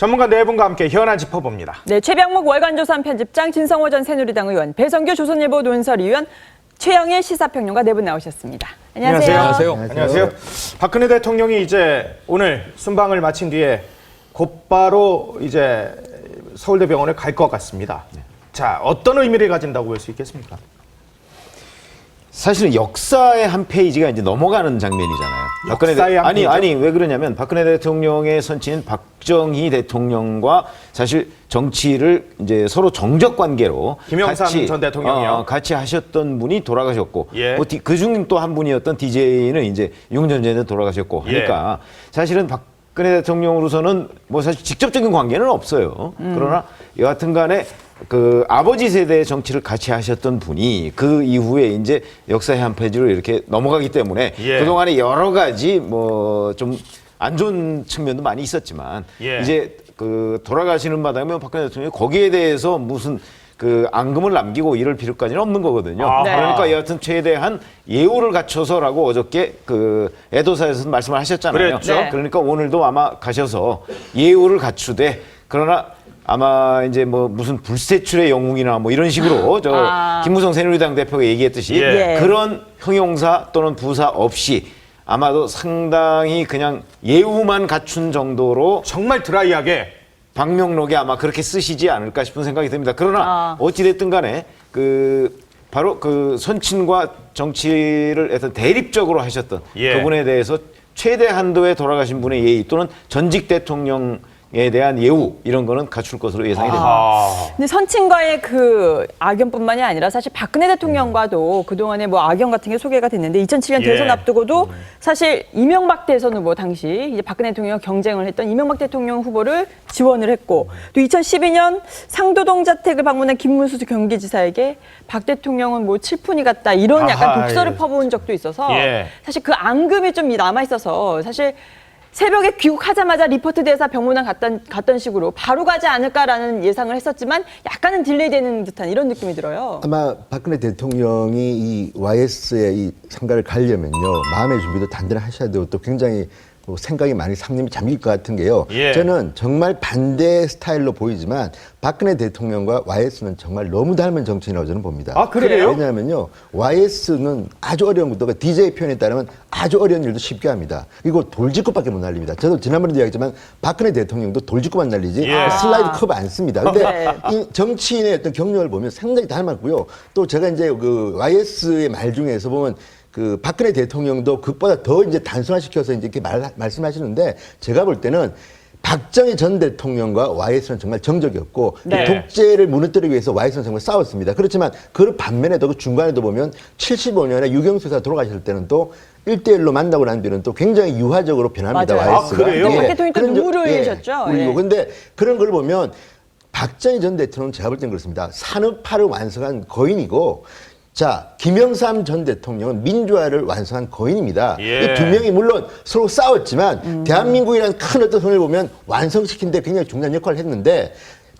전문가 네 분과 함께 현안 짚어봅니다. 네, 최병목 월간조선 편집장, 진성호 전 새누리당 의원, 배성규 조선일보 논설위원, 최영일 시사평론가 네 분 나오셨습니다. 안녕하세요. 안녕하세요. 박근혜 대통령이 이제 오늘 순방을 마친 뒤에 곧바로 이제 서울대병원에 갈 것 같습니다. 자, 어떤 의미를 가진다고 볼 수 있겠습니까? 사실은 역사의 한 페이지가 이제 넘어가는 장면이잖아요. 역사의 한 페이지요? 아니 왜 그러냐면 박근혜 대통령의 선친인 박정희 대통령과 사실 정치를 이제 서로 정적 관계로 김영삼 전 대통령이요. 같이 하셨던 분이 돌아가셨고 예. 그중 또 한 분이었던 DJ는 이제 윤 전 대통령 돌아가셨고 하니까 사실은 박근혜 대통령으로서는 뭐 사실 직접적인 관계는 없어요. 그러나 여하튼간에 그 아버지 세대의 정치를 같이 하셨던 분이 그 이후에 이제 역사의 한 페이지로 이렇게 넘어가기 때문에 그동안에 여러 가지 뭐 좀 안 좋은 측면도 많이 있었지만 이제 그 돌아가시는 바람에 박근혜 대통령이 거기에 대해서 무슨 그 앙금을 남기고 이럴 필요까지는 없는 거거든요. 그러니까 여하튼 최대한 예우를 갖춰서라고 어저께 그 애도사에서 말씀을 하셨잖아요. 그랬죠. 그러니까 오늘도 아마 가셔서 예우를 갖추되 그러나 아마 이제 뭐 무슨 불세출의 영웅이나 뭐 이런 식으로 김무성 새누리당 대표가 얘기했듯이 그런 형용사 또는 부사 없이 아마도 상당히 그냥 예우만 갖춘 정도로 정말 드라이하게 방명록에 아마 그렇게 쓰시지 않을까 싶은 생각이 듭니다. 그러나 어찌됐든 간에 그 바로 그 선친과 정치를 어떤 대립적으로 하셨던 그분에 대해서 최대 한도에 돌아가신 분의 예의 또는 전직 대통령에 대한 예우 이런 거는 갖출 것으로 예상이 됩니다. 근데 선친과의 그 악연뿐만이 아니라 사실 박근혜 대통령과도 그동안에 뭐 악연 같은 게 소개가 됐는데 2007년 대선 앞두고도 사실 이명박 대선 후보 당시 이제 박근혜 대통령 경쟁을 했던 이명박 대통령 후보를 지원을 했고 또 2012년 상도동 자택을 방문한 김문수 경기지사에게 박 대통령은 뭐 칠푼이 같다 이런 약간 독설을 퍼부은 적도 있어서 사실 그 앙금이 좀 남아 있어서 사실 새벽에 귀국하자마자 리포트 대사 병문안 갔던 식으로 바로 가지 않을까라는 예상을 했었지만 약간은 딜레이되는 듯한 이런 느낌이 들어요. 아마 박근혜 대통령이 이 YS의 이 상가를 가려면요 마음의 준비도 단단하셔야 되고 또 굉장히 뭐 생각이 많이 상념이 잠길 것 같은 게요. 저는 정말 반대 스타일로 보이지만 박근혜 대통령과 YS는 정말 너무 닮은 정치인이라고 저는 봅니다. 아, 그래요? 왜냐하면요. YS는 아주 어려운 것도 DJ 표현에 따르면 아주 어려운 일도 쉽게 합니다. 그리고 돌직구밖에 못 날립니다. 저도 지난번에도 이야기했지만 박근혜 대통령도 돌직구만 날리지 슬라이드 커브 안 씁니다. 근데 이 정치인의 어떤 경력을 보면 상당히 닮았고요. 또 제가 이제 그 YS의 말 중에서 보면 그 박근혜 대통령도 그것보다 더 이제 단순화시켜서 이제 이렇게 말씀하시는데 제가 볼 때는 박정희 전 대통령과 YS는 정말 정적이었고 독재를 무너뜨리기 위해서 YS는 정말 싸웠습니다. 그렇지만 그 반면에도 그 중간에도 보면 75년에 유경수 여사 돌아가실 때는 또 1대1로 만나고 난 뒤는 또 굉장히 유화적으로 변합니다. 맞아요. YS가. 그래요? 박 대통령이 또 눈물을 흘리셨죠. 울리고. 근데 그런 걸 보면 박정희 전 대통령은 제가 볼 땐 그렇습니다. 산업화를 완성한 거인이고 자, 김영삼 전 대통령은 민주화를 완성한 거인입니다. 이 두 명이 물론 서로 싸웠지만 대한민국이라는 큰 어떤 손을 보면 완성시킨 데 굉장히 중요한 역할을 했는데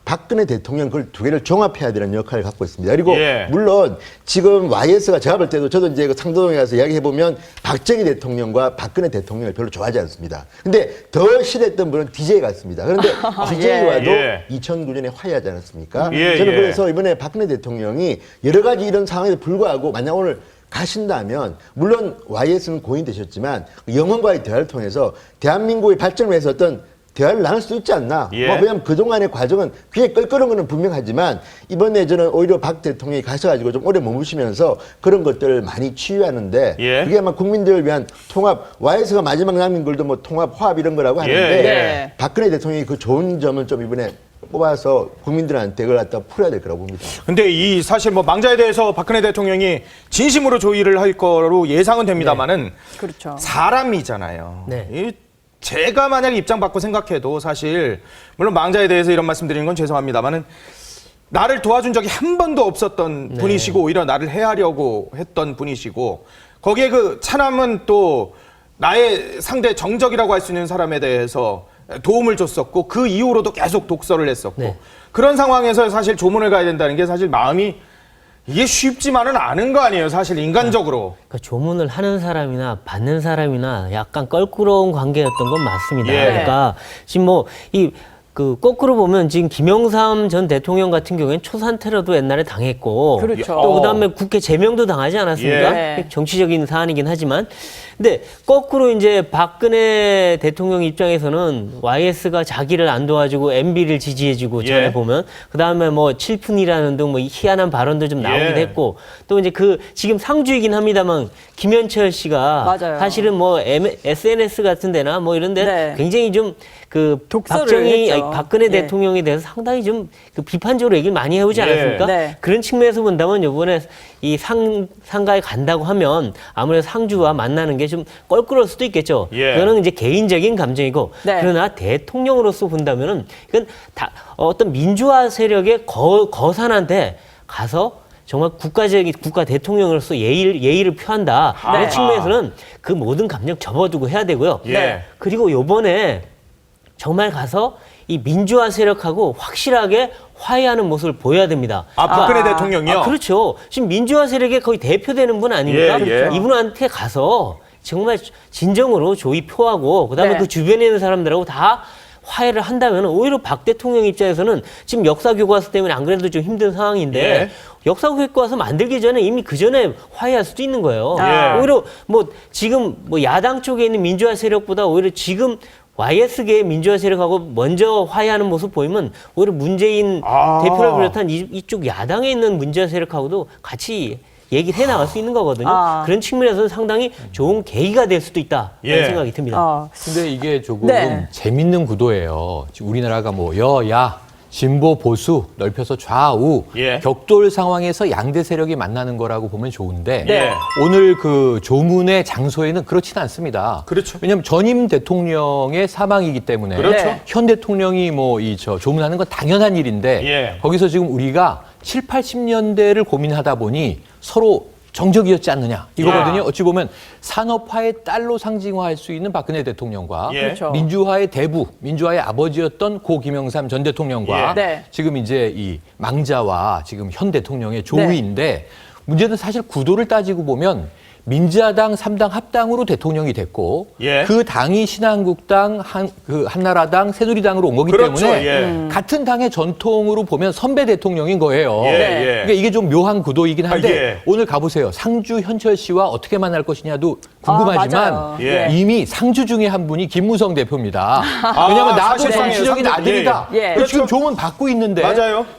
박근혜 대통령 그걸 두 개를 종합해야 되는 역할을 갖고 있습니다. 그리고 물론 지금 YS가 제가 볼 때도 저도 이제 그 상도동에 가서 이야기해보면 박정희 대통령과 박근혜 대통령을 별로 좋아하지 않습니다. 근데 더 싫어했던 분은 DJ 같습니다. 그런데 DJ와도 2009년에 화해하지 않았습니까? 저는 그래서 이번에 박근혜 대통령이 여러 가지 이런 상황에도 불구하고 만약 오늘 가신다면 물론 YS는 고인 되셨지만 영혼과의 대화를 통해서 대한민국의 발전을 위해서 어떤 대화를 나눌 수 있지 않나. 뭐 왜냐면 그동안의 과정은 굉장히 껄끄러운 거는 분명하지만 이번에 저는 오히려 박 대통령이 가셔가지고 좀 오래 머무시면서 그런 것들을 많이 치유하는데 그게 아마 국민들을 위한 통합, YS가 마지막 남긴 글도 뭐 통합, 화합 이런 거라고 하는데 박근혜 대통령이 그 좋은 점을 좀 이번에 뽑아서 국민들한테 그걸 갖다 풀어야 될 거라고 봅니다. 근데 이 사실 뭐 망자에 대해서 박근혜 대통령이 진심으로 조의를 할 거로 예상은 됩니다만은 그렇죠. 사람이잖아요. 제가 만약 입장 바꿔 생각해도 사실 물론 망자에 대해서 이런 말씀 드리는 건 죄송합니다만은 나를 도와준 적이 한 번도 없었던 분이시고 오히려 나를 해하려고 했던 분이시고 거기에 그 차남은 또 나의 상대 정적이라고 할 수 있는 사람에 대해서 도움을 줬었고 그 이후로도 계속 독서를 했었고 그런 상황에서 사실 조문을 가야 된다는 게 사실 마음이 이게 쉽지만은 않은 거 아니에요, 사실 인간적으로. 그러니까 조문을 하는 사람이나 받는 사람이나 약간 껄끄러운 관계였던 건 맞습니다. 그러니까 지금 뭐 이 그 거꾸로 보면 지금 김영삼 전 대통령 같은 경우에는 초산 테러도 옛날에 당했고 그렇죠. 또 그다음에 국회 제명도 당하지 않았습니까? 예. 정치적인 사안이긴 하지만 근데 거꾸로 이제 박근혜 대통령 입장에서는 YS가 자기를 안 도와주고 MB를 지지해주고 전에 보면 그다음에 뭐 칠푼이라는 등 뭐 희한한 발언도 좀 나오긴 했고 또 이제 그 지금 상주이긴 합니다만 김현철 씨가 맞아요. 사실은 뭐 SNS 같은 데나 뭐 이런 데 네. 굉장히 좀 그 독서를 했죠. 박근혜 예. 대통령에 대해서 상당히 좀 그 비판적으로 얘기를 많이 해오지 않았습니까? 네. 그런 측면에서 본다면 이번에 이 상가에 간다고 하면 아무래도 상주와 만나는 게 좀 껄끄러울 수도 있겠죠. 그거는 이제 개인적인 감정이고 네. 그러나 대통령으로서 본다면은 이건 다 어떤 민주화 세력의 거산한테 가서 정말 국가 대통령으로서 예의를 표한다. 그런 측면에서는 그 모든 감정 접어두고 해야 되고요. 그리고 요번에 정말 가서 이 민주화 세력하고 확실하게 화해하는 모습을 보여야 됩니다. 박근혜 대통령이요? 그렇죠. 지금 민주화 세력의 거의 대표되는 분 아닙니까? 이분한테 가서 정말 진정으로 조의 표하고 그다음에 네. 그 주변에 있는 사람들하고 다 화해를 한다면 오히려 박 대통령 입장에서는 지금 역사교과서 때문에 안 그래도 좀 힘든 상황인데 역사교과서 만들기 전에 이미 그 전에 화해할 수도 있는 거예요. 오히려 뭐 지금 뭐 야당 쪽에 있는 민주화 세력보다 오히려 지금 YS계의 민주화 세력하고 먼저 화해하는 모습 보이면 오히려 문재인 대표를 비롯한 이쪽 야당에 있는 민주화 세력하고도 같이 얘기를 해 나갈 수 있는 거거든요. 그런 측면에서는 상당히 좋은 계기가 될 수도 있다 이런 생각이 듭니다. 근데 이게 조금 네. 재밌는 구도예요. 지금 우리나라가 뭐 여야 진보 보수 넓혀서 좌우 격돌 상황에서 양대 세력이 만나는 거라고 보면 좋은데 오늘 그 조문의 장소에는 그렇지는 않습니다. 그렇죠. 왜냐하면 전임 대통령의 사망이기 때문에 그렇죠. 현 대통령이 뭐 이 조문하는 건 당연한 일인데 거기서 지금 우리가 7, 80년대를 고민하다 보니 서로 정적이었지 않느냐 이거거든요. 어찌 보면 산업화의 딸로 상징화할 수 있는 박근혜 대통령과 그렇죠. 민주화의 대부, 민주화의 아버지였던 고 김영삼 전 대통령과 네. 지금 이제 이 망자와 지금 현 대통령의 조우인데 문제는 사실 구도를 따지고 보면 민자당 3당 합당으로 대통령이 됐고 그 당이 신한국당, 한나라당, 새누리당으로 온 거기 때문에 같은 당의 전통으로 보면 선배 대통령인 거예요. 그러니까 이게 좀 묘한 구도이긴 한데 오늘 가보세요. 상주 현철 씨와 어떻게 만날 것이냐도 궁금하지만 이미 상주 중에 한 분이 김무성 대표입니다. 왜냐하면 나하고 정치적인 아들이다. 지금 조문 받고 있는데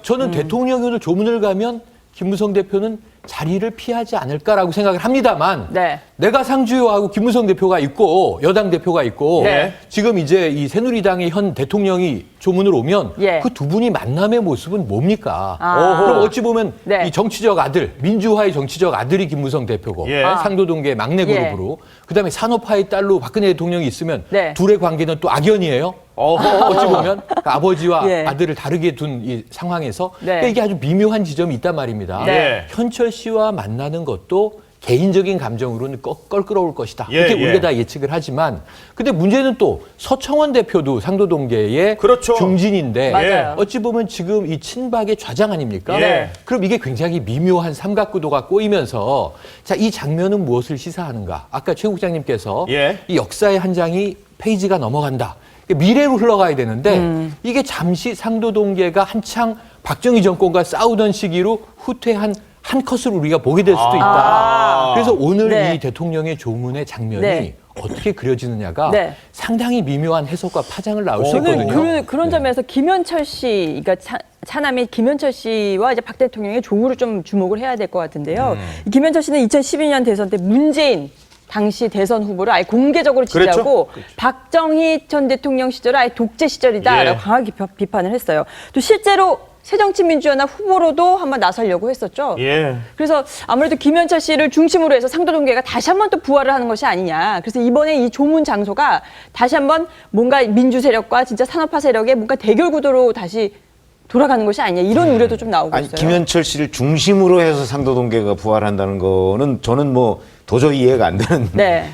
저는 대통령이 오늘 조문을 가면 김무성 대표는 자리를 피하지 않을까라고 생각을 합니다만 내가 상주하고 김무성 대표가 있고 여당 대표가 있고 지금 이제 이 새누리당의 현 대통령이 조문을 오면 그 두 분이 만남의 모습은 뭡니까? 그럼 어찌 보면 이 정치적 아들, 민주화의 정치적 아들이 김무성 대표고 상도동계 막내 그룹으로 그다음에 산업화의 딸로 박근혜 대통령이 있으면 둘의 관계는 또 악연이에요. 어찌 보면 그러니까 아버지와 아들을 다르게 둔 이 상황에서 그러니까 이게 아주 미묘한 지점이 있단 말입니다. 현철 씨와 만나는 것도 개인적인 감정으로는 껄끄러울 것이다. 이렇게 우리가 다 예측을 하지만 근데 문제는 또 서청원 대표도 상도동계의 중진인데 어찌 보면 지금 이 친박의 좌장 아닙니까? 그럼 이게 굉장히 미묘한 삼각구도가 꼬이면서 자, 이 장면은 무엇을 시사하는가? 아까 최 국장님께서 이 역사의 한 장이 페이지가 넘어간다. 미래로 흘러가야 되는데 이게 잠시 상도동계가 한창 박정희 정권과 싸우던 시기로 후퇴한 한 컷을 우리가 보게 될 수도 있다. 그래서 오늘 이 대통령의 조문의 장면이 어떻게 그려지느냐가 상당히 미묘한 해석과 파장을 나올 수 있거든요. 그런 점에서 김현철 씨, 그러니까 차남이 김현철 씨와 이제 박 대통령의 조우를 좀 주목을 해야 될 것 같은데요. 김현철 씨는 2012년 대선 때 문재인 당시 대선 후보를 아예 공개적으로 지지하고 박정희 전 대통령 시절을 아예 독재 시절이다라고 강하게 비판을 했어요. 또 실제로 새정치민주연합 후보로도 한번 나서려고 했었죠. 그래서 아무래도 김현철 씨를 중심으로 해서 상도동계가 다시 한번 또 부활을 하는 것이 아니냐. 그래서 이번에 이 조문 장소가 다시 한번 뭔가 민주 세력과 진짜 산업화 세력의 뭔가 대결 구도로 다시 돌아가는 것이 아니냐. 이런 우려도 좀 나오고 있어요. 김현철 씨를 중심으로 해서 상도동계가 부활한다는 거는 저는 뭐 도저히 이해가 안 되는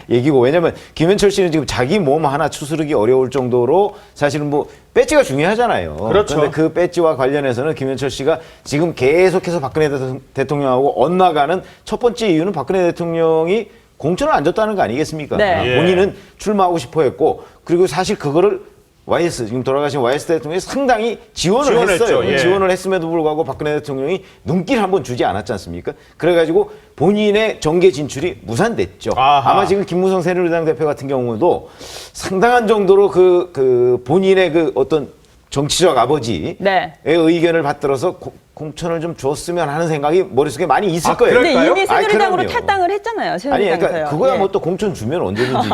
얘기고 왜냐하면 김현철 씨는 지금 자기 몸 하나 추스르기 어려울 정도로 사실은 뭐 배지가 중요하잖아요. 그런데 그 배지와 관련해서는 김현철 씨가 지금 계속해서 박근혜 대통령하고 엇나가는 첫 번째 이유는 박근혜 대통령이 공천을 안 줬다는 거 아니겠습니까? 본인은 출마하고 싶어 했고 그리고 사실 그거를 YS 지금 돌아가신 YS 대통령이 상당히 지원을 지원했죠. 했어요. 예. 지원을 했음에도 불구하고 박근혜 대통령이 눈길 한번 주지 않았지 않습니까? 그래가지고 본인의 정계 진출이 무산됐죠. 아하. 아마 지금 김무성 새누리당 대표 같은 경우도 상당한 정도로 그 본인의 그 어떤 정치적 아버지의 네. 의견을 받들어서 공천을 좀 줬으면 하는 생각이 머릿속에 많이 있을 거예요. 근데 그럴까요? 이미 새누리당으로 그럼요. 탈당을 했잖아요. 아니 새누리당에서요. 그러니까 그거야 예. 뭐 또 공천 주면 언제든지.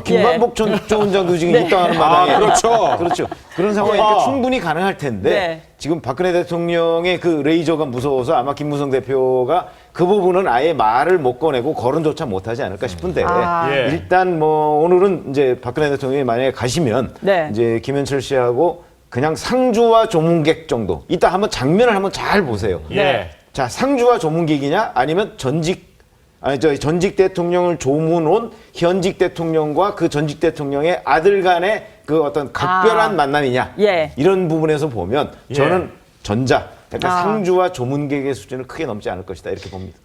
김만복 전 원장도 지금 네. 입당하는 마당에. 그렇죠. 그렇죠. 그런 상황이니까 아. 충분히 가능할 텐데 네. 지금 박근혜 대통령의 그 레이저가 무서워서 아마 김무성 대표가 그 부분은 아예 말을 못 꺼내고 거론조차 못하지 않을까 싶은데 예. 일단 뭐 오늘은 이제 박근혜 대통령이 만약에 가시면 네. 이제 김현철 씨하고 그냥 상주와 조문객 정도. 이따 한번 장면을 한번 잘 보세요. 예. 자, 상주와 조문객이냐 아니면 전직 대통령을 조문 온 현직 대통령과 그 전직 대통령의 아들 간의 그 어떤 각별한 만남이냐. 예. 이런 부분에서 보면 저는 전자. 그러니까 아. 상주와 조문객의 수준을 크게 넘지 않을 것이다. 이렇게 봅니다.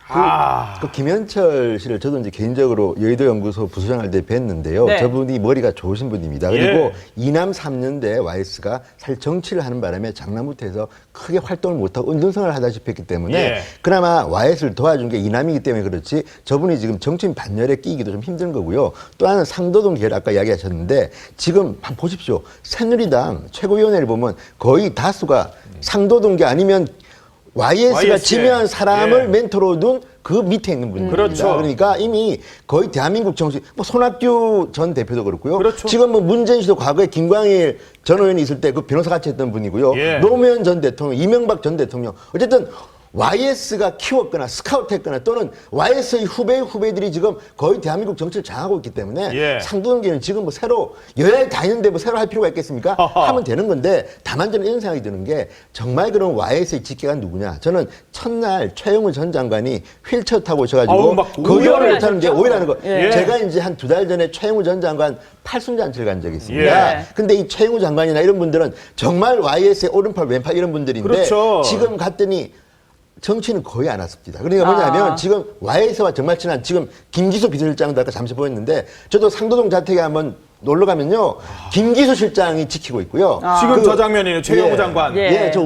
그 김현철 씨를 저도 이제 개인적으로 여의도 연구소 부소장할 때 뵀는데요. 네. 저분이 머리가 좋으신 분입니다. 예. 그리고 이남 3년대 YS가 사실 정치를 하는 바람에 장남부터해서 크게 활동을 못하고 은둔생활을 하다시피 했기 때문에 예. 그나마 YS를 도와준 게 이남이기 때문에 그렇지 저분이 지금 정치인 반열에 끼기도 좀 힘든 거고요. 또 하나는 상도동 계열 아까 이야기하셨는데 지금 한번 보십시오. 새누리당 최고위원회를 보면 거의 다수가 상도동계 아니면 YS가 YS. 지명한 사람을 예. 멘토로 둔 그 밑에 있는 분입니다. 그렇죠. 그러니까 이미 거의 대한민국 정치, 뭐 손학규 전 대표도 그렇고요. 그렇죠. 지금 뭐 문재인 씨도 과거에 김광일 전 의원이 있을 때 그 변호사 같이 했던 분이고요. 예. 노무현 전 대통령, 이명박 전 대통령. 어쨌든 YS가 키웠거나 스카우트했거나 또는 YS의 후배들이 지금 거의 대한민국 정치를 장악하고 있기 때문에 예. 상도동계는 지금 뭐 새로 여야에 다 있는데 뭐 새로 할 필요가 있겠습니까? 하면 되는 건데 다만 저는 이런 생각이 드는 게 정말 그런 YS의 직계가 누구냐? 저는 첫날 최영우 전 장관이 휠체어 타고 오셔가지고 어우, 막 거절을 오열을 못하는 게 오해라는 거. 예. 제가 이제 한 2달 전에 최영우 전 장관 팔순잔치를 간 적이 있습니다. 예. 근데 이 최영우 장관이나 이런 분들은 정말 YS의 오른팔 왼팔 이런 분들인데 그렇죠. 지금 갔더니 정치는 거의 안 왔습니다. 그러니까 뭐냐면 지금 YS와 정말 친한 지금 김기수 비서실장도 아까 잠시 보였는데 저도 상도동 자택에 한번 놀러 가면요. 김기수 실장이 지키고 있고요. 지금 저 장면이에요. 최영우 장관. 예. 저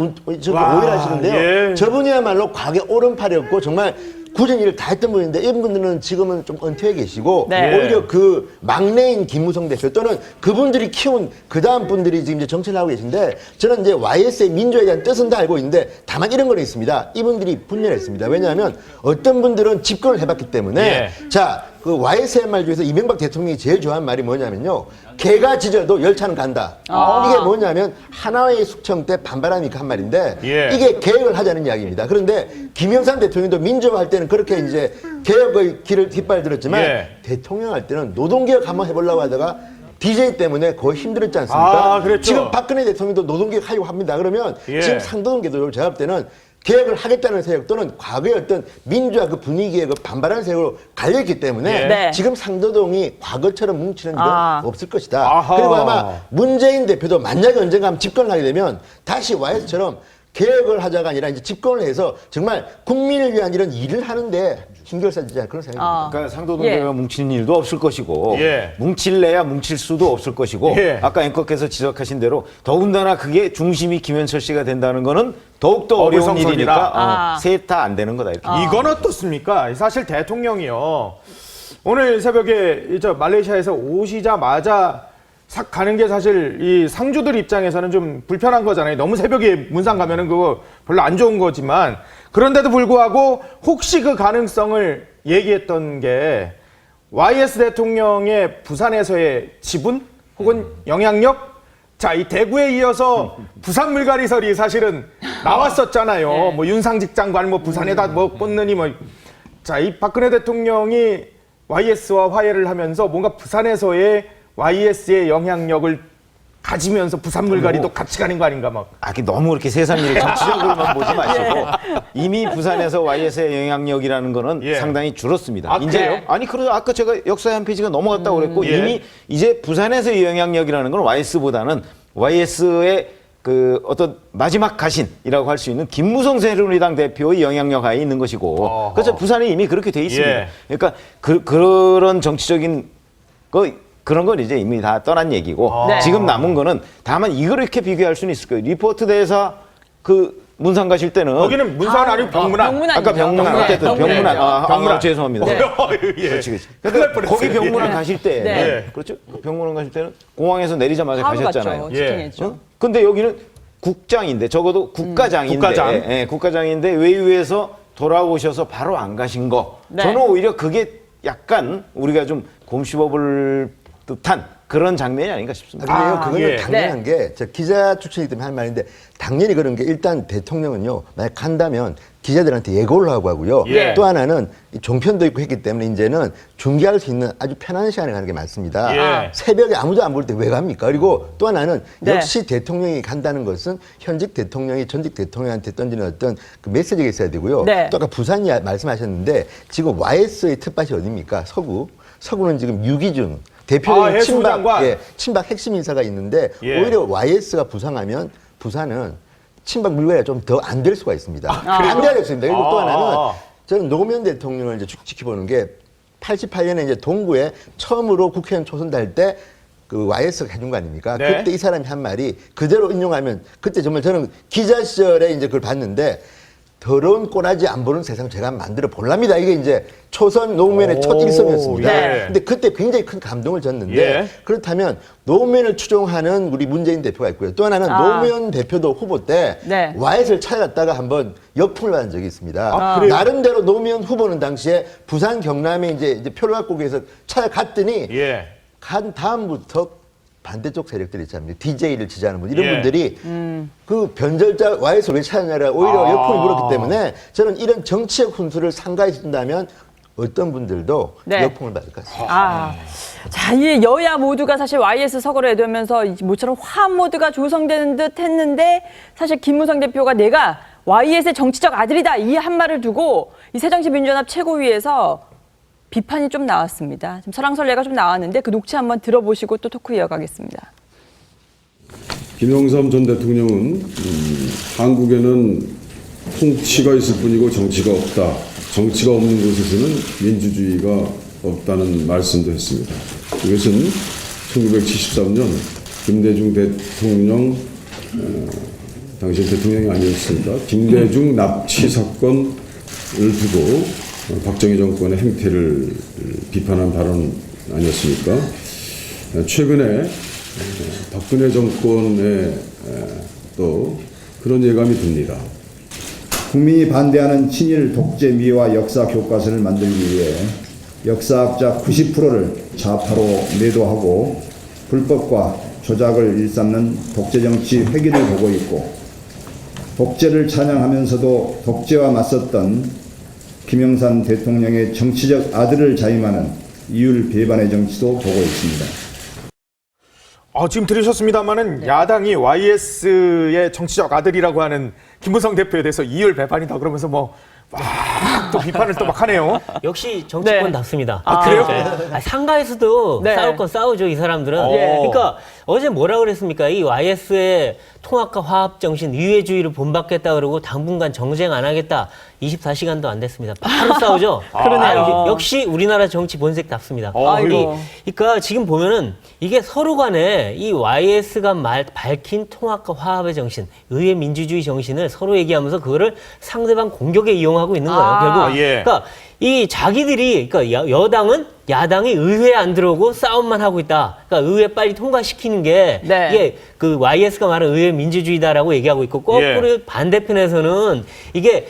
와, 오해를 하시는데요. 예. 저분이야말로 과거 오른팔이었고 정말 굳은 일을 다 했던 분인데 이런 분들은 지금은 좀 은퇴해 계시고 네. 오히려 그 막내인 김무성 대표 또는 그분들이 키운 그 다음 분들이 지금 이제 정치를 하고 계신데 저는 이제 YS의 민주화에 대한 뜻은 다 알고 있는데 다만 이런 건 있습니다. 이분들이 분열했습니다. 왜냐하면 어떤 분들은 집권을 해봤기 때문에 자, 그 YS의 말 중에서 이명박 대통령이 제일 좋아하는 말이 뭐냐면요. 개가 짖어도 열차는 간다. 이게 뭐냐면 하나의 숙청 때 반발하니까 한 말인데 이게 개혁을 하자는 이야기입니다. 그런데 김영삼 대통령도 민주화할 때는 그렇게 이제 개혁의 길을 깃발들었지만 대통령 할 때는 노동개혁 한번 해보려고 하다가 DJ 때문에 거의 힘들었지 않습니까? 그랬죠. 지금 박근혜 대통령도 노동개혁 하려고 합니다. 그러면 지금 상도동계도 제가 볼 때는 개혁을 하겠다는 세력 또는 과거의 어떤 민주화 그 분위기에 그 반발하는 세력으로 갈려있기 때문에 네. 지금 상도동이 과거처럼 뭉치는 일은 없을 것이다. 아하. 그리고 아마 문재인 대표도 만약에 언젠가 집권을 하게 되면 다시 YS처럼 개혁을 하자가 아니라 이제 집권을 해서 정말 국민을 위한 이런 일을 하는데 신경 써지지 않을 그런 생각입니다. 그러니까 상도동계가 뭉치는 일도 없을 것이고 예. 뭉칠래야 뭉칠 수도 없을 것이고 예. 아까 앵커께서 지적하신 대로 더군다나 그게 중심이 김현철 씨가 된다는 거는 더욱더 어려운 어리석선이라. 일이니까 셋 다 안 되는 거다 이렇게. 이건 어떻습니까? 사실 대통령이요. 오늘 새벽에 저 말레이시아에서 오시자마자 싹 가는 게 사실 이 상주들 입장에서는 좀 불편한 거잖아요. 너무 새벽에 문상 가면은 그거 별로 안 좋은 거지만 그런데도 불구하고 혹시 그 가능성을 얘기했던 게 YS 대통령의 부산에서의 지분 혹은 영향력 자, 이 대구에 이어서 부산 물갈이설이 사실은 나왔었잖아요. 뭐 윤상직 장관 뭐 부산에다 뭐 꽂느니 뭐. 자, 이 박근혜 대통령이 YS와 화해를 하면서 뭔가 부산에서의 YS의 영향력을 가지면서 부산 물갈이도 같이 가는 거 아닌가 막. 너무 그렇게 세상 일을 정치적으로만 보지 마시고 이미 부산에서 YS의 영향력이라는 거는 상당히 줄었습니다. 그래요? 그래도 아까 제가 역사의 한 페이지가 넘어갔다고 그랬고 이미 이제 부산에서의 영향력이라는 건 YS보다는 YS의 그 어떤 마지막 가신이라고 할 수 있는 김무성 새누리당 대표의 영향력 하에 있는 것이고 그래서 부산이 이미 그렇게 돼 있습니다. 그러니까 그런 정치적인 거 그런 건 이제 이미 다 떠난 얘기고 네. 지금 남은 거는 다만 이걸 이렇게 비교할 수는 있을 거예요. 리포트 대사 그 문산 가실 때는 여기는 문산 아니고 병문안. 병문안. 아까 병문안 어쨌든 병문안 병문안. 죄송합니다. 네. 예. 그렇지. 큰일 근데 날 뻔했어요. 거기 병문안 가실 때 네. 그렇죠? 병문안 가실 때는 공항에서 내리자마자 바로 가셨잖아요. 갔죠. 예. 직행했죠. 근데 여기는 국장인데 적어도 국가장인데 국가장. 예, 국가장인데 외유에서 돌아오셔서 바로 안 가신 거. 네. 저는 오히려 그게 약간 우리가 좀 곰씹어볼 듯한 그런 장면이 아닌가 싶습니다. 근데요, 그거는 예. 당연한 게, 저 기자 출신이기 때문에 할 말인데, 당연히 그런 게 일단 대통령은요, 만약 간다면 기자들한테 예고를 하고 하고요. 예. 또 하나는 이 종편도 있고 했기 때문에 이제는 중계할 수 있는 아주 편한 시간에 가는 게 많습니다. 예. 새벽에 아무도 안 볼 때 왜 갑니까? 그리고 또 하나는 네. 역시 대통령이 간다는 것은 현직 대통령이 전직 대통령한테 던지는 어떤 그 메시지가 있어야 되고요. 네. 또 아까 부산 말씀하셨는데 지금 YS의 텃밭이 어디입니까? 서구. 서구는 지금 유기준 대표적인 해수장관. 친박 핵심 인사가 있는데 예. 오히려 YS가 부상하면 부산은 친박 물건이 좀 더 안 될 수가 있습니다. 안 돼야 됐습니다. 그리고 또 하나는 저는 노무현 대통령을 이제 지켜보는 게 88년에 이제 동구에 처음으로 국회의원 초선될 때 그 YS가 해준 거 아닙니까? 네. 그때 이 사람이 한 말이 그대로 인용하면 그때 정말 저는 기자 시절에 이제 그걸 봤는데 더러운 꼬라지 안 보는 세상 제가 만들어 볼랍니다. 이게 이제 초선 노무현의 첫 일성이었습니다. 네. 근데 그때 굉장히 큰 감동을 줬는데 예. 그렇다면 노무현을 추종하는 우리 문재인 대표가 있고요. 또 하나는 노무현 대표도 후보 때 네. 와이스를 찾아갔다가 한번 역풍을 받은 적이 있습니다. 그래요? 나름대로 노무현 후보는 당시에 부산 경남에 이제 표를 갖고 위해서 찾아갔더니 예. 간 다음부터 반대쪽 세력들이 있잖아요. DJ를 지지하는 분 이런 예. 분들이 그 변절자 와이스 왜 찾느냐 오히려 역풍이 불었기 때문에 저는 이런 정치적 훈수를 상가에 쓴다면 어떤 분들도 네. 역풍을 받을 것 같습니다. 자, 이 여야 모두가 사실 YS 서거를 해두면서 모처럼 화합 모드가 조성되는 듯 했는데 사실 김무성 대표가 내가 YS의 정치적 아들이다 이 한 말을 두고 이 새정치민주연합 최고위에서 비판이 좀 나왔습니다. 지금 설왕설래가 좀 나왔는데 그 녹취 한번 들어보시고 또 토크 이어가겠습니다. 김영삼 전 대통령은 한국에는 통치가 있을 뿐이고 정치가 없다. 정치가 없는 곳에서는 민주주의가 없다는 말씀도 했습니다. 이것은 1973년 김대중 대통령 당시 대통령이 아니었습니다. 김대중 납치 사건을 두고 박정희 정권의 행태를 비판한 발언 아니었습니까? 최근에 박근혜 정권의 또 그런 예감이 듭니다. 국민이 반대하는 친일 독재미와 역사 교과서를 만들기 위해 역사학자 90%를 좌파로 매도하고 불법과 조작을 일삼는 독재정치 회기를 보고 있고 독재를 찬양하면서도 독재와 맞섰던 김영삼 대통령의 정치적 아들을 자임하는 이율 배반의 정치도 보고 있습니다. 지금 들으셨습니다마는 야당이 YS의 정치적 아들이라고 하는 김무성 대표에 대해서 이율 배반이다 그러면서 또 비판을 또 막 하네요. 역시 정치권답습니다. 그래요? 상가에서도 네. 싸울 건 싸우죠, 이 사람들은. 예. 그러니까 어제 뭐라 그랬습니까? 이 YS의 통합과 화합 정신, 위회주의를 본받겠다 그러고 당분간 정쟁 안 하겠다. 24시간도 안 됐습니다. 바로 싸우죠. 그러네요. 역시 우리나라 정치 본색답습니다. 아이고. 그러니까 지금 보면은 이게 서로 간에 이 YS가 밝힌 통합과 화합의 정신, 의회 민주주의 정신을 서로 얘기하면서 그거를 상대방 공격에 이용하고 있는 거예요. 결국. 예. 그러니까 이 자기들이 그러니까 여당은 야당이 의회에 안 들어오고 싸움만 하고 있다. 그러니까 의회 빨리 통과시키는 게 네. 이게 그 YS가 말하는 의회 민주주의다라고 얘기하고 있고 거꾸로 반대편에서는 이게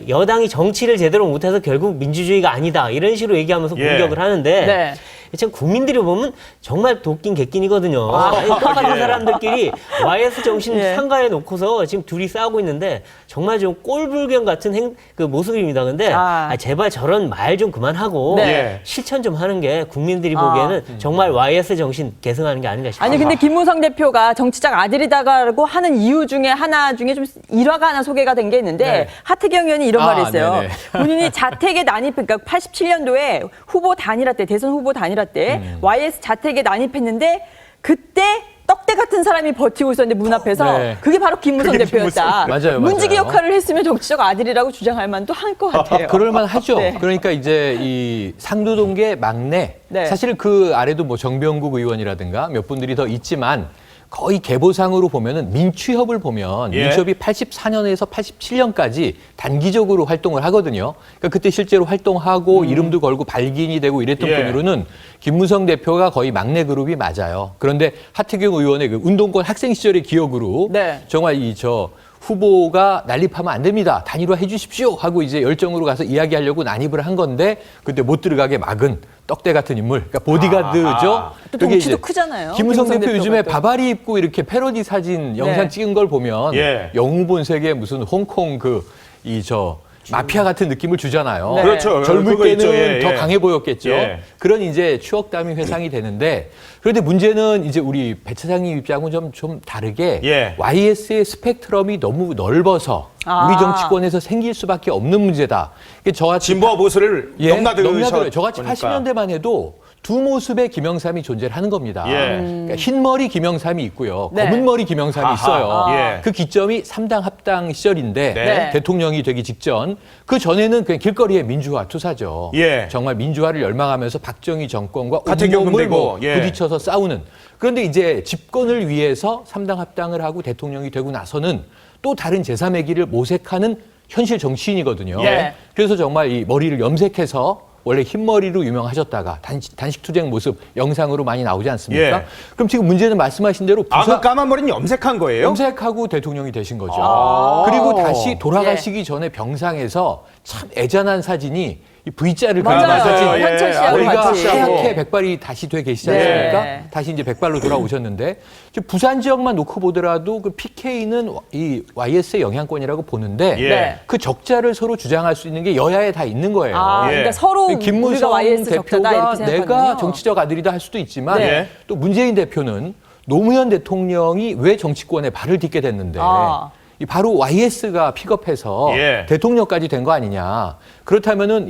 여당이 정치를 제대로 못해서 결국 민주주의가 아니다. 이런 식으로 얘기하면서 공격을 하는데 네. 참 국민들이 보면 정말 도끼인 개끼이거든요. 똑같은 사람들끼리 YS 정신 예. 상가에 놓고서 지금 둘이 싸우고 있는데 정말 좀 꼴불견 같은 그 모습입니다. 근데 제발 저런 말 좀 그만하고 네. 실천 좀 하는 게 국민들이 보기에는 정말 YS 정신 계승하는 게 아닌가 싶습니다. 아니 근데 김무성 대표가 정치적 아들이다라고 하는 이유 중에 좀 일화가 하나 소개가 된 게 있는데 네. 하태경 의원이 이런 말을 했어요. 네네. 본인이 자택에 그러니까 87년도에 후보 단일화 때 대선 후보 단일화 때 YS 자택에 난입했는데 그때 떡대 같은 사람이 버티고 있었는데 문 앞에서 네. 그게 바로 김무성 그게 대표였다. 맞아요. 문지기 맞아요. 역할을 했으면 정치적 아들이라고 주장할 만도 할 것 같아요. 그럴만 하죠. 네. 그러니까 이제 이 상도동계 막내 네. 사실 그 아래도 뭐 정병국 의원이라든가 몇 분들이 더 있지만 거의 계보상으로 보면은 민취협을 보면 예. 민취협이 84년에서 87년까지 단기적으로 활동을 하거든요. 그러니까 그때 실제로 활동하고 이름도 걸고 발기인이 되고 이랬던 예. 분으로는 김무성 대표가 거의 막내 그룹이 맞아요. 그런데 하태경 의원의 그 운동권 학생 시절의 기억으로 네. 정말 후보가 난립하면 안 됩니다. 단일화 해주십시오 하고 이제 열정으로 가서 이야기하려고 난입을 한 건데 그때 못 들어가게 막은 떡대 같은 인물, 그러니까 보디가드죠. 또 그게 덩치도 이제 크잖아요. 김무성 대표 대표가 요즘에 또. 바바리 입고 이렇게 패러디 사진 영상 네. 찍은 걸 보면 예. 영웅본색의 무슨 홍콩 마피아 같은 느낌을 주잖아요. 네. 그렇죠. 젊을 그거 때는 있죠. 예, 더 예. 강해 보였겠죠. 예. 그런 이제 추억담이 회상이 되는데 그런데 문제는 이제 우리 배 차장님 입장은 좀 다르게 예. YS의 스펙트럼이 너무 넓어서 우리 정치권에서 생길 수밖에 없는 문제다. 저같이 진보와 보수를 넘나들으셔. 저같이 보니까. 80년대만 해도 두 모습의 김영삼이 존재를 하는 겁니다. 예. 그러니까 흰머리 김영삼이 있고요. 네. 검은머리 김영삼이 아하. 있어요. 예. 그 기점이 3당 합당 시절인데 네. 대통령이 되기 직전 그 전에는 그냥 길거리의 민주화 투사죠. 예. 정말 민주화를 열망하면서 박정희 정권과 가택연금 온몸을 되고, 예. 부딪혀서 싸우는. 그런데 이제 집권을 위해서 3당 합당을 하고 대통령이 되고 나서는 또 다른 제3의 길을 모색하는 현실 정치인이거든요. 예. 그래서 정말 이 머리를 염색해서 원래 흰머리로 유명하셨다가 단식투쟁 모습 영상으로 많이 나오지 않습니까? 예. 그럼 지금 문제는 말씀하신 대로 그 까만 머리는 염색한 거예요? 염색하고 대통령이 되신 거죠. 그리고 다시 돌아가시기 전에 병상에서 참 애잔한 사진이 이 V자를 그린 맞아요. 사진. 예. 현철 씨하고 머리가 같이. 하얗게 백발이 다시 돼 계시지 네. 않습니까? 다시 이제 백발로 돌아오셨는데 지금 부산 지역만 놓고 보더라도 그 PK는 이 YS의 영향권이라고 보는데 예. 그 적자를 서로 주장할 수 있는 게 여야에 다 있는 거예요. 아, 예. 그러니까 서로 우리가 김무성 YS 적자다 대표가 이렇게 내가 생각하는군요. 정치적 아들이다 할 수도 있지만 네. 또 문재인 대표는 노무현 대통령이 왜 정치권에 발을 딛게 됐는데 이 바로 YS가 픽업해서 예. 대통령까지 된 거 아니냐. 그렇다면은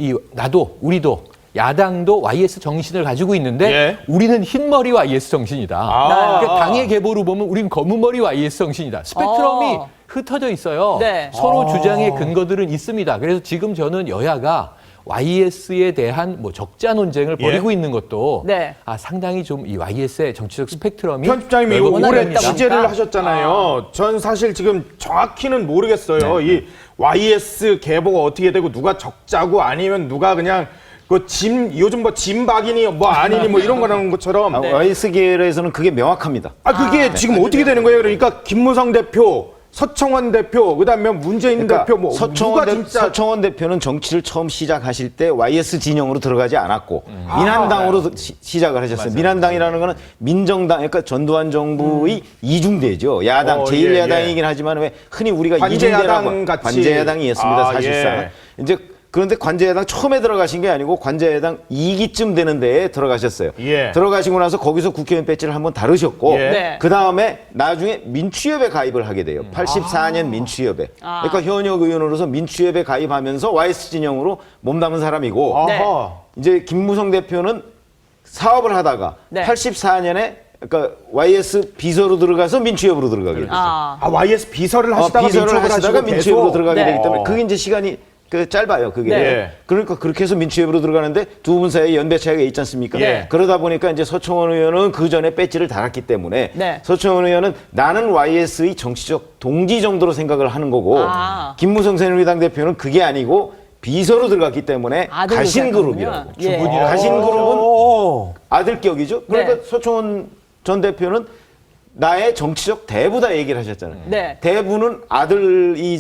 우리도 야당도 YS 정신을 가지고 있는데 예. 우리는 흰머리 YS 정신이다. 그러니까 당의 계보로 보면 우리는 검은머리 YS 정신이다. 스펙트럼이 흩어져 있어요. 네. 서로 주장의 근거들은 있습니다. 그래서 지금 저는 여야가 YS에 대한 적자 논쟁을 벌이고 있는 것도 네. 상당히 좀 이 YS의 정치적 스펙트럼이 편집장님이 이거 넓어 오래 보입니다. 취재를 하셨잖아요. 전 사실 지금 정확히는 모르겠어요. 이 YS 계보가 어떻게 되고 누가 적자고 아니면 누가 그냥 요즘 짐박이니 아니니 이런 거라는 것처럼. YS 계열에서는 그게 명확합니다. 그게 지금 어떻게 되는 거예요? 그러니까 김무성 대표, 서청원 대표, 그다음에 문재인 대표 누가 진짜 서청원 대표는 정치를 처음 시작하실 때 YS 진영으로 들어가지 않았고 민한당으로 시작을 하셨어요. 민한당이라는 거는 민정당, 그러니까 전두환 정부의 이중대죠. 야당, 제1야당이긴 하지만 왜 흔히 우리가 관제야당 이중대라고 같이. 관제야당이었습니다. 사실상. 예. 이제 그런데 관제야당 처음에 들어가신 게 아니고 관제야당 2기쯤 되는 데에 들어가셨어요. 예. 들어가시고 나서 거기서 국회의원 배지를 한번 다루셨고 예. 네. 그다음에 나중에 민취협에 가입을 하게 돼요. 84년 민취협에. 그러니까 현역 의원으로서 민취협에 가입하면서 YS 진영으로 몸담은 사람이고 아하. 이제 김무성 대표는 사업을 하다가 네. 84년에 그러니까 YS 비서로 들어가서 민취협으로 들어가게 됐어요. YS 비서를 하시다가 비서를 하시다가 민취협으로 들어가게 네. 되기 때문에 그게 이제 시간이 짧아요. 그게. 네. 그러니까 그렇게 해서 민취협으로 들어가는데 두 분 사이에 연배 차이가 있지 않습니까? 예. 그러다 보니까 이제 서청원 의원은 그 전에 배지를 달았기 때문에 네. 서청원 의원은 나는 YS의 정치적 동지 정도로 생각을 하는 거고 김무성 새누리당 대표는 그게 아니고 비서로 들어갔기 때문에 아들로 가신 생각하는군요. 그룹이라고. 예. 가신 그룹은 아들격이죠. 그러니까 네. 서청원 전 대표는 나의 정치적 대부다 얘기를 하셨잖아요. 네. 대부는 아들이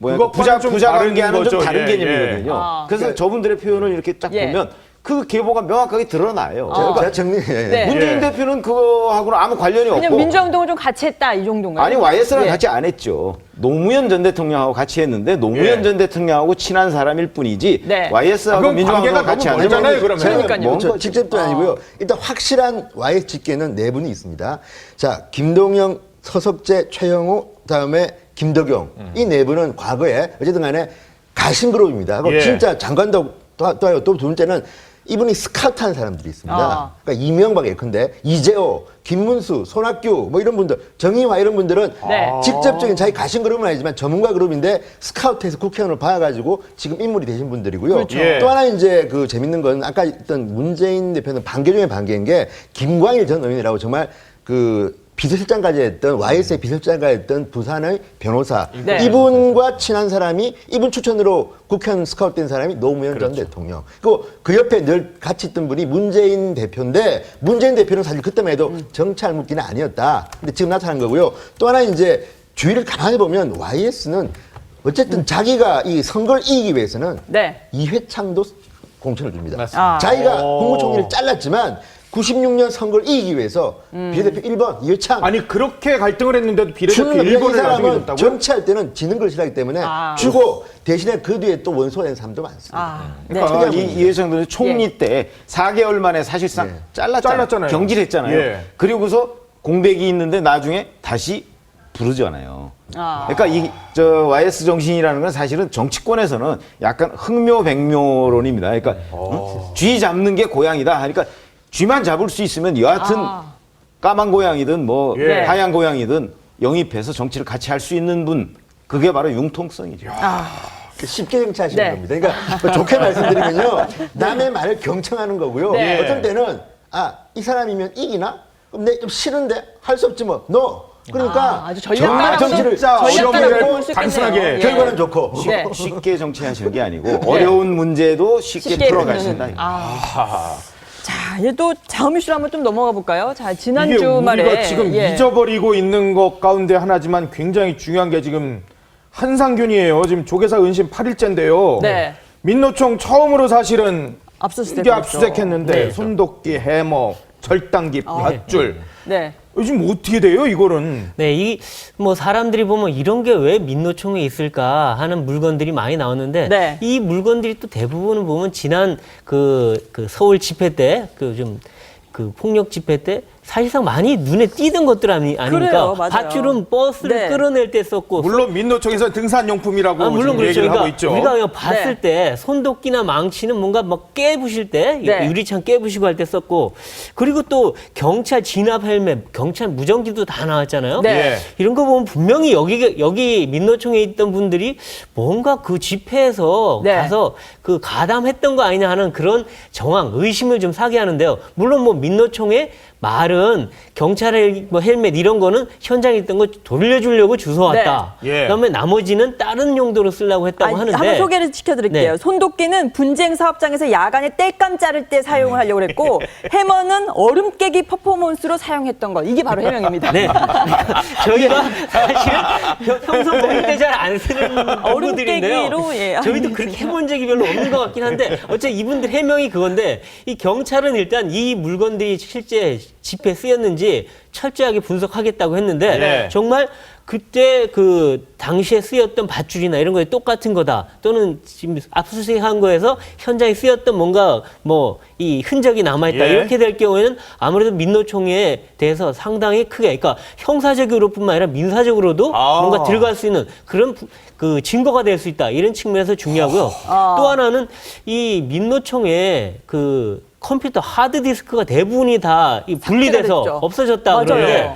그것과는 좀 부자 다른 관계와는 좀 거죠. 다른 예, 개념이거든요. 예. 그래서 저분들의 표현을 이렇게 딱 예. 보면 그 계보가 명확하게 드러나요. 제가 정리. 네. 문재인 예. 대표는 그거하고는 아무 관련이 그냥 없고 민주화운동을 좀 같이 했다 이 정도인가요? 아니 YS랑 예. 같이 안 했죠. 노무현 전 대통령하고 같이 했는데 노무현 예. 전 대통령하고 친한 사람일 뿐이지 네. YS하고 그건 민주화운동 관계가 같이 너무 안 멀잖아요, 했잖아요. 그러면. 그러니까요. 저 직접도 아니고요. 일단 확실한 YS 직계는 네 분이 있습니다. 자, 김동영, 서석재, 최영우, 그다음에 김덕용 이 네 분은 과거에 어쨌든 간에 가신 그룹입니다. 예. 진짜 장관도 또 두 번째는 이분이 스카우트한 사람들이 있습니다. 그러니까 이명박 예컨대 이재호, 김문수, 손학규 뭐 이런 분들, 정의화 이런 분들은 네. 직접적인 자기 가신 그룹은 아니지만 전문가 그룹인데 스카우트해서 국회의원을 봐가지고 지금 인물이 되신 분들이고요. 그렇죠. 예. 또 하나 이제 그 재밌는 건 아까 있던 문재인 대표는 반개 중에 반개인 게 김광일 전 의원이라고 정말 그 비서실장까지 했던 YS의 비서실장까지 했던 부산의 변호사 네. 이분과 친한 사람이 이분 추천으로 국회의원 스카우트된 사람이 노무현 전 대통령. 그 옆에 늘 같이 있던 분이 문재인 대표인데 문재인 대표는 사실 그때만 해도 정찰 묶기는 아니었다. 근데 지금 나타난 거고요. 또 하나 이제 주위를 가만히 보면 YS는 어쨌든 자기가 이 선거를 이기기 위해서는 네. 이회창도 공천을 줍니다. 맞습니다. 자기가 국무총리를 잘랐지만 96년 선거를 이기기 위해서 비례대표 1번 이회창. 아니 그렇게 갈등을 했는데도 비례대표 이 1번을 나중에 사람은 줬다고요? 정치할 때는 지는 걸 싫어하기 때문에 주고 대신에 그 뒤에 또 원소가 된 사람도 많습니다. 그러니까 네. 이회창 전 총리 때 4개월 만에 사실상 네. 잘랐잖아요. 경질했잖아요. 예. 그리고서 공백이 있는데 나중에 다시 부르잖아요. 그러니까 저 YS 정신이라는 건 사실은 정치권에서는 약간 흥묘백묘론입니다. 그러니까 쥐 잡는 게 고양이다. 그러니까 쥐만 잡을 수 있으면 여하튼 까만 고양이든 뭐 예. 하얀 고양이든 영입해서 정치를 같이 할 수 있는 분, 그게 바로 융통성이죠. 쉽게 정치하시는 네. 겁니다. 그러니까 뭐 좋게 말씀드리면요. 남의 말을 경청하는 거고요. 네. 어떤 때는 이 사람이면 이기나? 그럼 내 좀 싫은데 할 수 없지 뭐. No. 그러니까 아주 정말 정치를 진짜 전략가라고 어려움을 볼수 있겠네요. 단순하게 예. 결과는 좋고. 네. 쉽게 정치하시는 게 아니고 어려운 문제도 쉽게 쉽게 풀어가신다. 자, 이제 또 다음 이슈로 한번 좀 넘어가 볼까요? 자, 이게 지난주 말에 우리가 지금 잊어버리고 있는 것 가운데 하나지만 굉장히 중요한 게 지금 한상균이에요. 지금 조계사 은신 8일째인데요. 네. 민노총 처음으로 사실은 압수수색 이게 했죠. 압수수색했는데 네. 손도끼, 해머, 절단기, 밧줄. 네. 요즘 어떻게 돼요, 이거는? 네, 이 뭐 사람들이 보면 이런 게 왜 민노총에 있을까 하는 물건들이 많이 나오는데 네. 이 물건들이 또 대부분은 보면 지난 그 서울 집회 때 그 폭력 집회 때 사실상 많이 눈에 띄던 것들 아닙니까? 그래요, 맞아요. 밧줄은 버스를 네. 끌어낼 때 썼고 물론 민노총에서 등산용품이라고 물론 지금 그렇죠. 얘기를 하고 그러니까 있죠. 우리가 그냥 봤을 네. 때 손도끼나 망치는 뭔가 막 깨부실 때 네. 유리창 깨부시고 할 때 썼고 그리고 또 경찰 진압 헬멧, 경찰 무전기도 다 나왔잖아요. 네. 예. 이런 거 보면 분명히 여기 민노총에 있던 분들이 뭔가 그 집회에서 네. 가서 그 가담했던 거 아니냐 하는 그런 정황, 의심을 좀 사게 하는데요. 물론 뭐 민노총의 말은 경찰의 뭐 헬멧 이런 거는 현장에 있던 거 돌려주려고 주워왔다. 네. 예. 그다음에 나머지는 다른 용도로 쓰려고 했다고 하는데 한번 소개를 시켜드릴게요. 네. 손도끼는 분쟁 사업장에서 야간에 땔감 자를 때 사용을 하려고 그랬고 해머는 얼음 깨기 퍼포먼스로 사용했던 것. 이게 바로 해명입니다. 네. 저희가 사실은 평소 먹을 때 잘 안 쓰는 도구들인데요. 깨기로, 예, 저희도 알겠습니다. 그렇게 해본 적이 별로 없는 것 같긴 한데 어째 이분들 해명이 그건데 이 경찰은 일단 이 물건들이 실제 집회에 쓰였는지 철저하게 분석하겠다고 했는데 네. 정말 그때 그 당시에 쓰였던 밧줄이나 이런 거에 똑같은 거다 또는 지금 압수수색한 거에서 현장에 쓰였던 뭔가 뭐 이 흔적이 남아있다 예. 이렇게 될 경우에는 아무래도 민노총에 대해서 상당히 크게 그러니까 형사적으로뿐만 아니라 민사적으로도 뭔가 들어갈 수 있는 그런 그 증거가 될 수 있다 이런 측면에서 중요하고요. 또 하나는 이 민노총에 그 컴퓨터 하드디스크가 대부분이 다 이 분리돼서 됐죠. 없어졌다 맞아요. 그러는데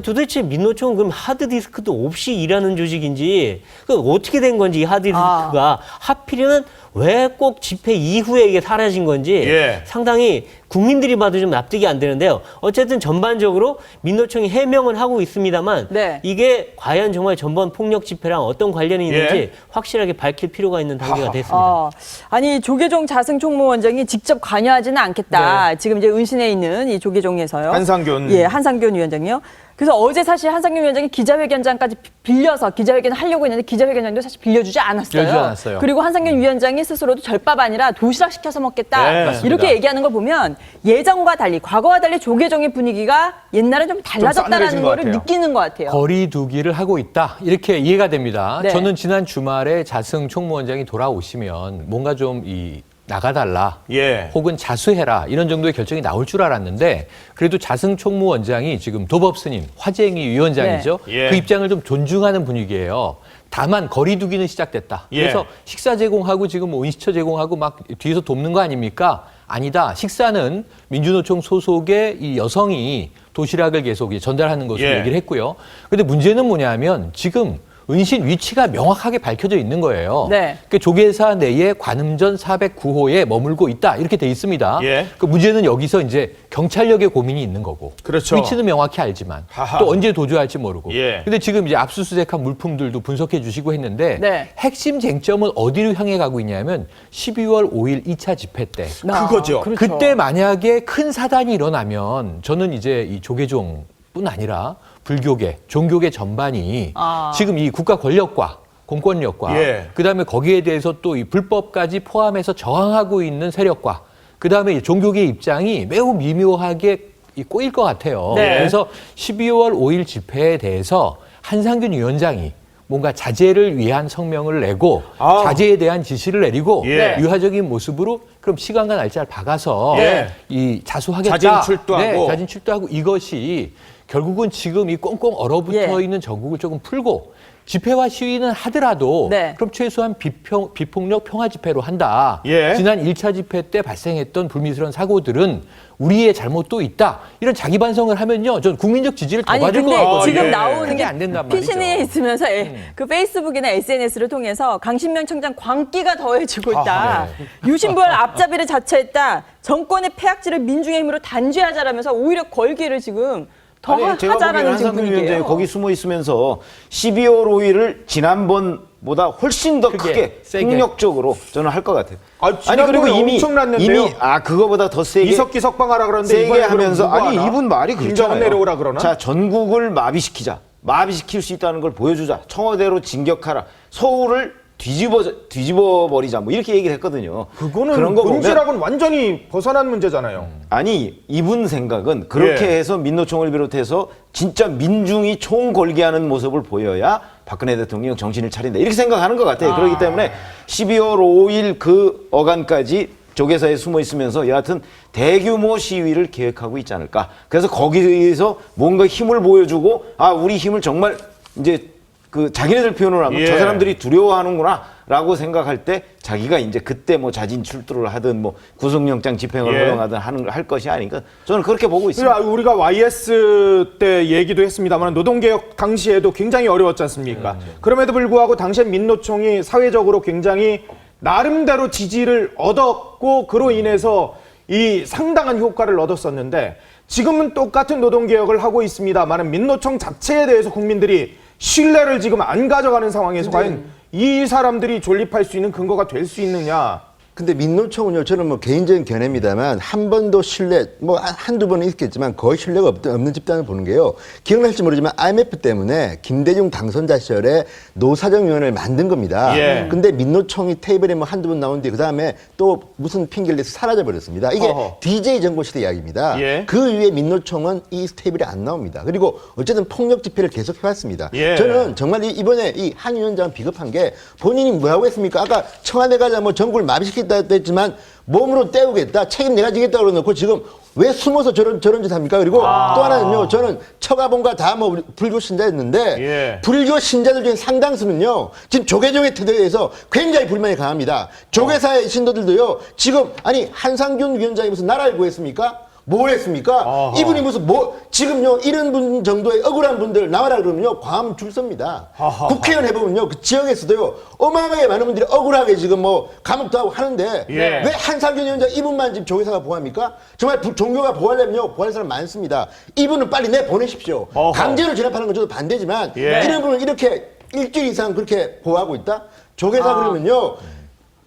도대체 민노총은 그럼 하드디스크도 없이 일하는 조직인지 그 어떻게 된 건지 이 하드디스크가 하필이면 왜 꼭 집회 이후에 이게 사라진 건지 예. 상당히 국민들이 봐도 좀 납득이 안 되는데요. 어쨌든 전반적으로 민노총이 해명은 하고 있습니다만 네. 이게 과연 정말 전번 폭력 집회랑 어떤 관련이 있는지 예. 확실하게 밝힐 필요가 있는 단계가 됐습니다. 아니 조계종 자승 총무원장이 직접 관여하지는 않겠다. 지금 이제 은신에 있는 이 조계종에서요. 한상균. 예, 한상균 위원장이요. 그래서 어제 사실 한상균 위원장이 기자회견장까지 빌려서 기자회견을 하려고 했는데 기자회견장도 사실 빌려주지 않았어요. 빌려주지 않았어요. 그리고 한상균 위원장이 스스로도 절밥 아니라 도시락 시켜서 먹겠다. 네, 맞습니다. 이렇게 얘기하는 걸 보면 예전과 달리 과거와 달리 조계종의 분위기가 옛날에 좀 달라졌다라는 싸늘해진 것 거를 같아요. 느끼는 것 같아요. 거리 두기를 하고 있다. 이렇게 이해가 됩니다. 네. 저는 지난 주말에 자승 총무원장이 돌아오시면 뭔가 좀 이 나가달라. 예. 혹은 자수해라. 이런 정도의 결정이 나올 줄 알았는데 그래도 자승 총무원장이 지금 도법스님, 화쟁이 위원장이죠. 네. 예. 그 입장을 좀 존중하는 분위기예요. 다만 거리두기는 시작됐다. 예. 그래서 식사 제공하고 지금 뭐 은시처 제공하고 막 뒤에서 돕는 거 아닙니까? 아니다. 식사는 민주노총 소속의 이 여성이 도시락을 계속 전달하는 것으로 예. 얘기를 했고요. 근데 문제는 뭐냐면 지금 은신 위치가 명확하게 밝혀져 있는 거예요. 네. 그 조계사 내에 관음전 409호에 머물고 있다. 이렇게 돼 있습니다. 예. 그 문제는 여기서 이제 경찰력의 고민이 있는 거고. 그렇죠. 위치는 명확히 알지만 하하. 또 언제 도주할지 모르고. 예. 근데 지금 이제 압수수색한 물품들도 분석해 주시고 했는데 네. 핵심 쟁점은 어디로 향해 가고 있냐면 12월 5일 2차 집회 때. 그거죠. 그렇죠. 그때 만약에 큰 사단이 일어나면 저는 이제 이 조계종뿐 아니라 불교계, 종교계 전반이 지금 이 국가 권력과 공권력과 예. 그다음에 거기에 대해서 또 이 불법까지 포함해서 저항하고 있는 세력과 그다음에 이 종교계 입장이 매우 미묘하게 꼬일 것 같아요. 네. 그래서 12월 5일 집회에 대해서 한상균 위원장이 뭔가 자제를 위한 성명을 내고 자제에 대한 지시를 내리고 예. 유화적인 모습으로 그럼 시간과 날짜를 박아서 예. 이 자수하겠다. 자진 출두하고. 네, 자진 출두하고 이것이 결국은 지금 이 꽁꽁 얼어붙어 예. 있는 전국을 조금 풀고 집회와 시위는 하더라도 네. 그럼 최소한 비폭력 평화 집회로 한다. 예. 지난 1차 집회 때 발생했던 불미스러운 사고들은 우리의 잘못도 있다. 이런 자기 반성을 하면요. 전 국민적 지지를 더 아니 받을 것 근데 같아요. 지금 예. 나오는 그게 게 안 된단 말이죠. 피신이 있으면서 그 페이스북이나 SNS를 통해서 강신명 청장 광기가 더해지고 있다. 유신부활 앞잡이를 자처했다. 정권의 폐악질을 민중의 힘으로 단죄하자라면서 오히려 걸기를 지금 더 제가 보기에는 하자라는 지금 한상균 위원장이 분위기예요. 거기 숨어 있으면서 12월 5일을 지난번보다 훨씬 더 크게 세게. 폭력적으로 저는 할 것 같아요. 지난번에 엄청났는데요. 그거보다 더 세게 이석기 석방하라 그러는데 세게 이번에 하면서 그럼 누구 아니 하나? 이분 말이 김정은 그렇잖아요. 내려오라 그러나? 자, 전국을 마비시키자. 마비시킬 수 있다는 걸 보여주자. 청와대로 진격하라. 서울을 뒤집어 버리자. 뭐 이렇게 얘기를 했거든요. 그거는 그런 거 보면 본질하고는 완전히 벗어난 문제잖아요. 아니 이분 생각은 그렇게 예. 해서 민노총을 비롯해서 진짜 민중이 총 걸게 하는 모습을 보여야 박근혜 대통령 정신을 차린다 이렇게 생각하는 것 같아요. 그렇기 때문에 12월 5일 그 어간까지 조계사에 숨어 있으면서 여하튼 대규모 시위를 계획하고 있지 않을까. 그래서 거기에서 뭔가 힘을 보여주고 우리 힘을 정말 이제 그 자기네들 표현을 하면 예. 저 사람들이 두려워하는구나라고 생각할 때 자기가 이제 그때 뭐 자진 출두를 하든 뭐 구속영장 집행을 예. 허용하든 할 것이 아닌가 저는 그렇게 보고 있습니다. 그러니까 우리가 YS 때 얘기도 했습니다만 노동개혁 당시에도 굉장히 어려웠지 않습니까? 그럼에도 불구하고 당시에 민노총이 사회적으로 굉장히 나름대로 지지를 얻었고 그로 인해서 이 상당한 효과를 얻었었는데 지금은 똑같은 노동개혁을 하고 있습니다만 민노총 자체에 대해서 국민들이 신뢰를 지금 안 가져가는 상황에서 과연 이 사람들이 존립할 수 있는 근거가 될 수 있느냐. 근데 민노총은요, 저는 뭐 개인적인 견해입니다만 한 번도 신뢰, 뭐 한두 번은 있겠지만 거의 신뢰가 없는 집단을 보는 게요. 기억날지 모르지만 IMF 때문에 김대중 당선자 시절에 노사정위원회를 만든 겁니다. 예. 근데 민노총이 테이블에 뭐 한두 번 나온 뒤에 그 다음에 또 무슨 핑계를 대서 사라져버렸습니다. 이게 어허. DJ 정부 시대 이야기입니다. 예. 그 이후에 민노총은 이 테이블에 안 나옵니다. 그리고 어쨌든 폭력 집회를 계속 해왔습니다. 예. 저는 정말 이번에 이 한 위원장은 비겁한 게 본인이 뭐라고 했습니까? 아까 청와대 가자 뭐 정부를 마비시키겠다 했지만 몸으로 때우겠다, 책임 내가 지겠다 그러놓고 지금 왜 숨어서 저런 짓 합니까? 그리고 또 하나는요, 저는 처가본과 다 뭐 불교 신자였는데 예. 불교 신자들 중에 상당수는요, 지금 조계종의 태도에 대해서 굉장히 불만이 강합니다. 조계사의 신도들도요, 지금 아니 한상균 위원장이 무슨 나라를 구했습니까? 뭘 했습니까? 이분이 무슨 지금요 이런 분 정도의 억울한 분들 나와라 그러면요 광화문 줄 섭니다. 국회의원 해보면요 그 지역에서도요 어마어마하게 많은 분들이 억울하게 지금 뭐 감옥도 하고 하는데 예. 왜 한상균 위원장 이분만 지금 조계사가 보호합니까? 정말 종교가 보호하려면요 보호할 사람 많습니다. 이분은 빨리 내보내십시오. 강제로 진압하는 건 저도 반대지만 예. 이런 분은 이렇게 일주일 이상 그렇게 보호하고 있다? 조계사 그러면요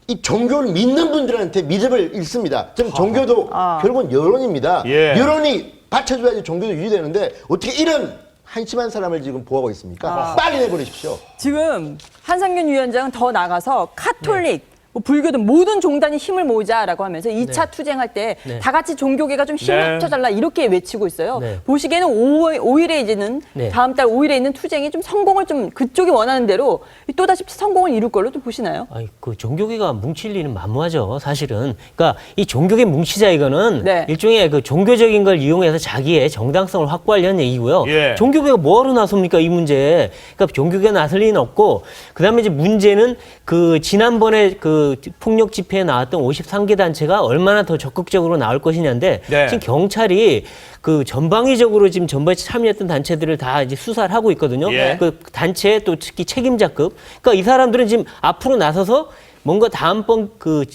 이 종교를 믿는 분들한테 믿음을 잃습니다. 좀 종교도 결국은 여론입니다. 예. 여론이 받쳐줘야지 종교도 유지되는데 어떻게 이런 한심한 사람을 지금 보호하고 있습니까? 빨리 내보내십시오. 지금 한상균 위원장은 더 나가서 카톨릭, 뭐 불교든 모든 종단이 힘을 모으자라고 하면서 2차 투쟁할 때 다 같이 종교계가 좀 힘을 합쳐달라 이렇게 외치고 있어요. 보시기에는 5일에 이제는 다음 달 5일에 있는 투쟁이 좀 성공을 좀 그쪽이 원하는 대로 또다시 성공을 이룰 걸로 또 보시나요? 아니, 그 종교계가 뭉칠 리는 만무하죠, 사실은. 그러니까 이 종교계 뭉치자 이거는 일종의 그 종교적인 걸 이용해서 자기의 정당성을 확보하려는 얘기고요. 종교계가 뭐하러 나섭니까, 이 문제에. 그러니까 종교계가 나설 리는 없고, 그 다음에 이제 문제는 그 지난번에 그 폭력 집회에 나왔던 53개 단체가 얼마나 더 적극적으로 나올 것이냐인데 지금 경찰이 그 전방위적으로 지금 전부에 참여했던 단체들을 다 이제 수사를 하고 있거든요. 그 단체 또 특히 책임자급. 그러니까 이 사람들은 지금 앞으로 나서서 뭔가 다음번 그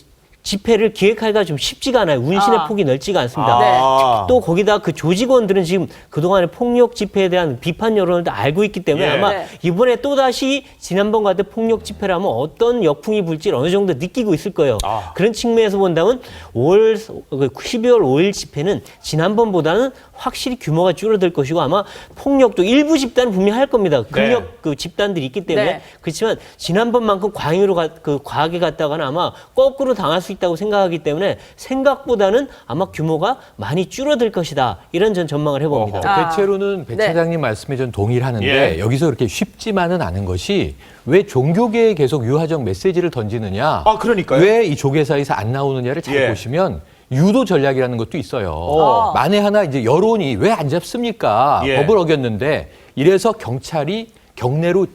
집회를 기획하기가 좀 쉽지가 않아요. 운신의 폭이 넓지가 않습니다. 또 거기다 그 조직원들은 지금 그동안의 폭력 집회에 대한 비판 여론을 다 알고 있기 때문에 아마 이번에 또다시 지난번 같은 폭력 집회를 하면 어떤 역풍이 불지를 어느 정도 느끼고 있을 거예요. 그런 측면에서 본다면 12월 5일 집회는 지난번보다는 확실히 규모가 줄어들 것이고 아마 폭력도 일부 집단은 분명히 할 겁니다. 근력 그 집단들이 있기 때문에 그렇지만 지난번만큼 과하게 갔다가는 아마 거꾸로 당할 수 있다고 생각하기 때문에 생각보다는 아마 규모가 많이 줄어들 것이다. 이런 전 전망을 해봅니다. 대체로는 배 차장님 말씀에 전 동의를 하는데 여기서 그렇게 쉽지만은 않은 것이 왜 종교계에 계속 유화적 메시지를 던지느냐. 그러니까요. 왜 이 조계사에서 안 나오느냐를 잘 보시면 유도 전략이라는 것도 있어요. 만에 하나 이제 여론이 왜 안 잡습니까? 법을 어겼는데 이래서 경찰이 경내로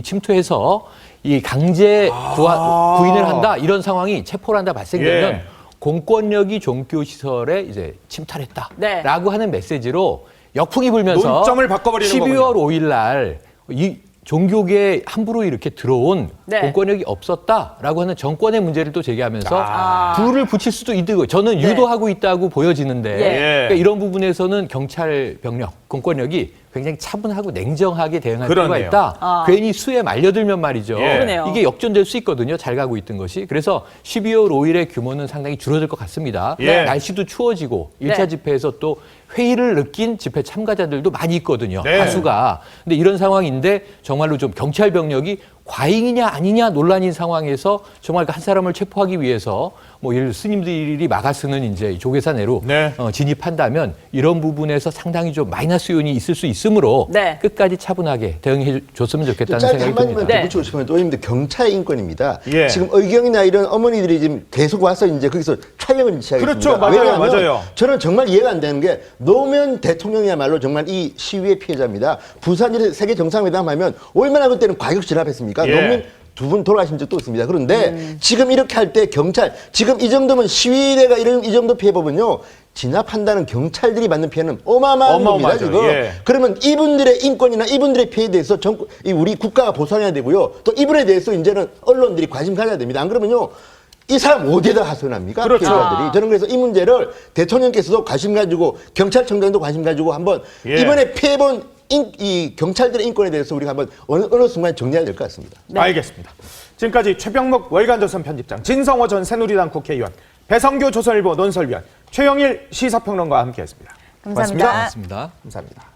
침투해서 이 강제 구인을 한다 이런 상황이 체포를 한다 발생되면 공권력이 종교시설에 이제 침탈했다라고 하는 메시지로 역풍이 불면서 논점을 바꿔버리는 12월 5일 날 이 종교계에 함부로 이렇게 들어온 공권력이 없었다라고 하는 정권의 문제를 또 제기하면서 불을 붙일 수도 있고 저는 유도하고 있다고 보여지는데 그러니까 이런 부분에서는 경찰 병력, 공권력이 굉장히 차분하고 냉정하게 대응할 필요가 있다. 괜히 수에 말려들면 말이죠. 이게 역전될 수 있거든요. 잘 가고 있던 것이. 그래서 12월 5일의 규모는 상당히 줄어들 것 같습니다. 날씨도 추워지고 1차 집회에서 또 회의를 느낀 집회 참가자들도 많이 있거든요. 다수가. 근데 이런 상황인데 정말로 좀 경찰 병력이 과잉이냐 아니냐 논란인 상황에서 정말 한 사람을 체포하기 위해서 뭐 예를 들어 스님들이 막아쓰는 이제 조계사 내로 진입한다면 이런 부분에서 상당히 좀 마이너스 요인이 있을 수 있으므로 끝까지 차분하게 대응해 줬으면 좋겠다는 생각이 듭니다. 한마디만 더 붙이고 싶으면 또 있는데 경찰 인권입니다. 지금 의경이나 이런 어머니들이 지금 계속 와서 이제 거기서 촬영을 시작했습니다. 그렇죠. 맞아요. 저는 정말 이해가 안 되는 게 노무현 대통령이야말로 정말 이 시위의 피해자입니다. 부산 세계 정상회담 하면 얼마나 그때는 과격 진압했습니까? 노무현 두 분 돌아가신 적도 있습니다. 그런데 지금 이렇게 할 때 경찰, 지금 이 정도면 시위대가 이 정도 피해보면요. 진압한다는 경찰들이 받는 피해는 어마어마한 겁니다, 지금. 그러면 이분들의 인권이나 이분들의 피해에 대해서 우리 국가가 보상해야 되고요. 또 이분에 대해서 이제는 언론들이 관심 가져야 됩니다. 안 그러면요. 이 사람 어디에다 하소연합니까? 피해자들이. 저는 그래서 이 문제를 대통령께서도 관심 가지고 경찰청장도 관심 가지고 한번 이번에 피해본 이 경찰들의 인권에 대해서 우리가 한번 어느 순간 정리해야 될 것 같습니다. 알겠습니다. 지금까지 최병목 월간조선 편집장, 진성호 전 새누리당 국회의원, 배성규 조선일보 논설위원, 최영일 시사평론가와 함께했습니다. 감사합니다. 고맙습니다. 감사합니다.